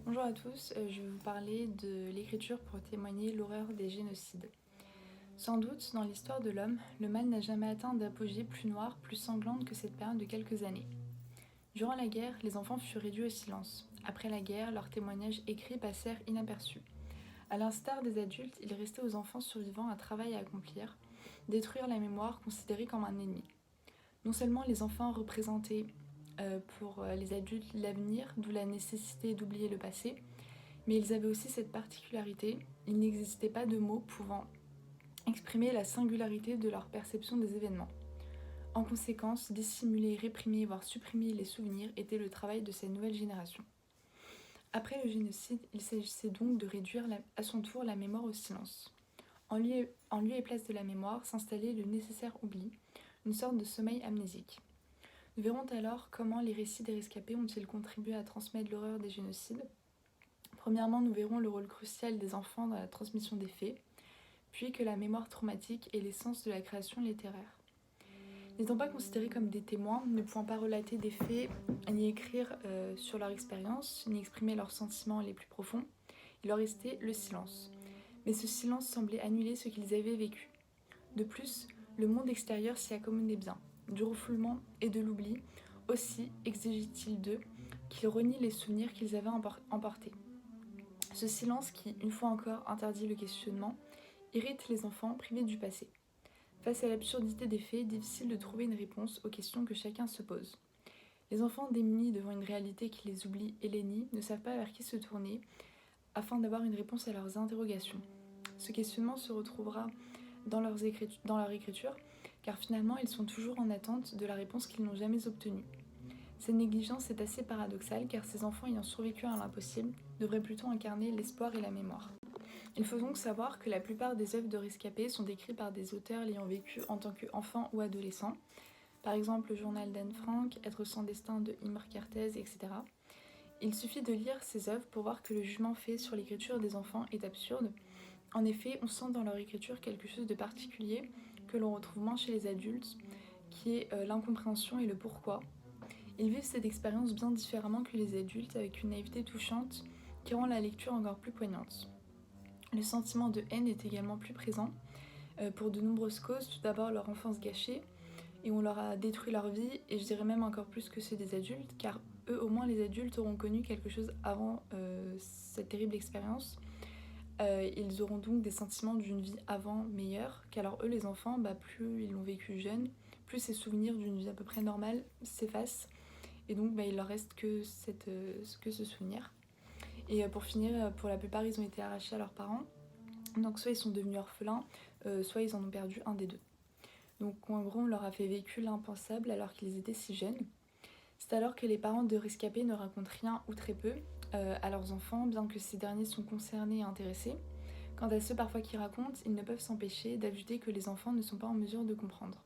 Bonjour à tous, je vais vous parler de l'écriture pour témoigner l'horreur des génocides. Sans doute, dans l'histoire de l'homme, le mal n'a jamais atteint d'apogée plus noire, plus sanglante que cette période de quelques années. Durant la guerre, les enfants furent réduits au silence. Après la guerre, leurs témoignages écrits passèrent inaperçus. À l'instar des adultes, il restait aux enfants survivants un travail à accomplir, détruire la mémoire considérée comme un ennemi. Non seulement les enfants représentaient pour les adultes l'avenir, d'où la nécessité d'oublier le passé, mais ils avaient aussi cette particularité, il n'existait pas de mots pouvant exprimer la singularité de leur perception des événements. En conséquence, dissimuler, réprimer, voire supprimer les souvenirs était le travail de cette nouvelle génération. Après le génocide, il s'agissait donc de réduire à son tour la mémoire au silence. En lieu et place de la mémoire s'installait le nécessaire oubli, une sorte de sommeil amnésique. Nous verrons alors comment les récits des rescapés ont-ils contribué à transmettre l'horreur des génocides. Premièrement, nous verrons le rôle crucial des enfants dans la transmission des faits, puis que la mémoire traumatique est l'essence de la création littéraire. N'étant pas considérés comme des témoins, ne pouvant pas relater des faits, ni écrire sur leur expérience, ni exprimer leurs sentiments les plus profonds, il leur restait le silence. Mais ce silence semblait annuler ce qu'ils avaient vécu. De plus, le monde extérieur s'y accommodait bien. Du refoulement et de l'oubli, aussi exigeait-il d'eux qu'ils renient les souvenirs qu'ils avaient emportés. Ce silence qui, une fois encore, interdit le questionnement, irrite les enfants privés du passé. Face à l'absurdité des faits, difficile de trouver une réponse aux questions que chacun se pose. Les enfants démunis devant une réalité qui les oublie et les nie ne savent pas vers qui se tourner afin d'avoir une réponse à leurs interrogations. Ce questionnement se retrouvera dans leur écriture, car finalement ils sont toujours en attente de la réponse qu'ils n'ont jamais obtenue. Cette négligence est assez paradoxale car ces enfants ayant survécu à l'impossible devraient plutôt incarner l'espoir et la mémoire. Il faut donc savoir que la plupart des œuvres de rescapés sont décrites par des auteurs l'ayant vécu en tant qu'enfant ou adolescent, par exemple le journal d'Anne Frank, Être sans destin de Imre Kertész, etc. Il suffit de lire ces œuvres pour voir que le jugement fait sur l'écriture des enfants est absurde. En effet, on sent dans leur écriture quelque chose de particulier que l'on retrouve moins chez les adultes, qui est l'incompréhension et le pourquoi. Ils vivent cette expérience bien différemment que les adultes, avec une naïveté touchante qui rend la lecture encore plus poignante. Le sentiment de haine est également plus présent, pour de nombreuses causes. Tout d'abord leur enfance gâchée, et on leur a détruit leur vie, et je dirais même encore plus que ceux des adultes, car eux au moins les adultes auront connu quelque chose avant cette terrible expérience. Ils auront donc des sentiments d'une vie avant meilleure, qu'alors eux les enfants, plus ils l'ont vécu jeune, plus ces souvenirs d'une vie à peu près normale s'effacent, et donc il leur reste que ce souvenir. Et pour finir, pour la plupart ils ont été arrachés à leurs parents, donc soit ils sont devenus orphelins, soit ils en ont perdu un des deux. Donc en gros on leur a fait vécu l'impensable alors qu'ils étaient si jeunes. C'est alors que les parents de rescapés ne racontent rien ou très peu à leurs enfants, bien que ces derniers sont concernés et intéressés. Quant à ceux parfois qui racontent, ils ne peuvent s'empêcher d'ajouter que les enfants ne sont pas en mesure de comprendre.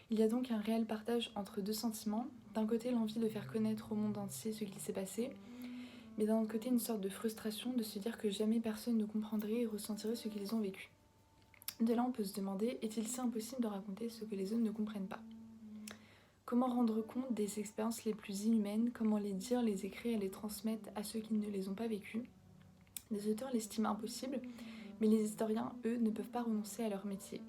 Il y a donc un réel partage entre deux sentiments. D'un côté l'envie de faire connaître au monde entier ce qui s'est passé, mais d'un autre côté une sorte de frustration de se dire que jamais personne ne comprendrait et ressentirait ce qu'ils ont vécu. De là on peut se demander, est-il si impossible de raconter ce que les autres ne comprennent pas ? Comment rendre compte des expériences les plus inhumaines, comment les dire, les écrire et les transmettre à ceux qui ne les ont pas vécues ? Les auteurs l'estiment impossible, mais les historiens, eux, ne peuvent pas renoncer à leur métier.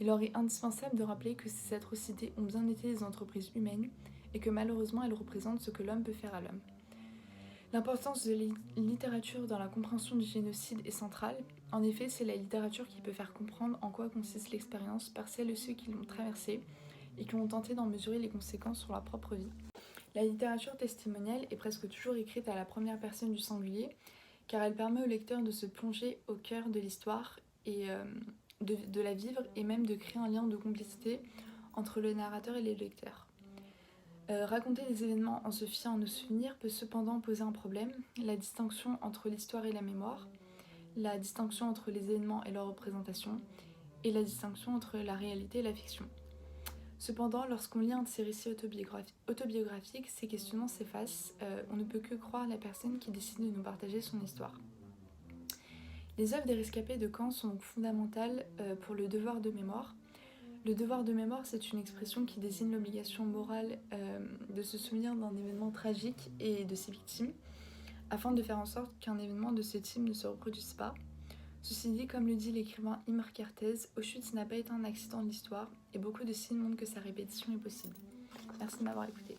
Il leur est indispensable de rappeler que ces atrocités ont bien été des entreprises humaines et que malheureusement elles représentent ce que l'homme peut faire à l'homme. L'importance de la littérature dans la compréhension du génocide est centrale. En effet, c'est la littérature qui peut faire comprendre en quoi consiste l'expérience par celles et ceux qui l'ont traversée et qui ont tenté d'en mesurer les conséquences sur leur propre vie. La littérature testimoniale est presque toujours écrite à la première personne du singulier, car elle permet au lecteur de se plonger au cœur de l'histoire et de la vivre et même de créer un lien de complicité entre le narrateur et les lecteurs. Raconter des événements en se fiant à nos souvenirs peut cependant poser un problème, la distinction entre l'histoire et la mémoire, la distinction entre les événements et leur représentation, et la distinction entre la réalité et la fiction. Cependant, lorsqu'on lit un de ces récits autobiographiques, ces questionnements s'effacent, on ne peut que croire la personne qui décide de nous partager son histoire. Les œuvres des rescapés de camp sont donc fondamentales pour le devoir de mémoire. Le devoir de mémoire, c'est une expression qui désigne l'obligation morale de se souvenir d'un événement tragique et de ses victimes. afin de faire en sorte qu'un événement de ce type ne se reproduise pas. Ceci dit, comme le dit l'écrivain Imre Kertész, Auschwitz n'a pas été un accident de l'histoire et beaucoup de signes montrent que sa répétition est possible. Merci de m'avoir écouté.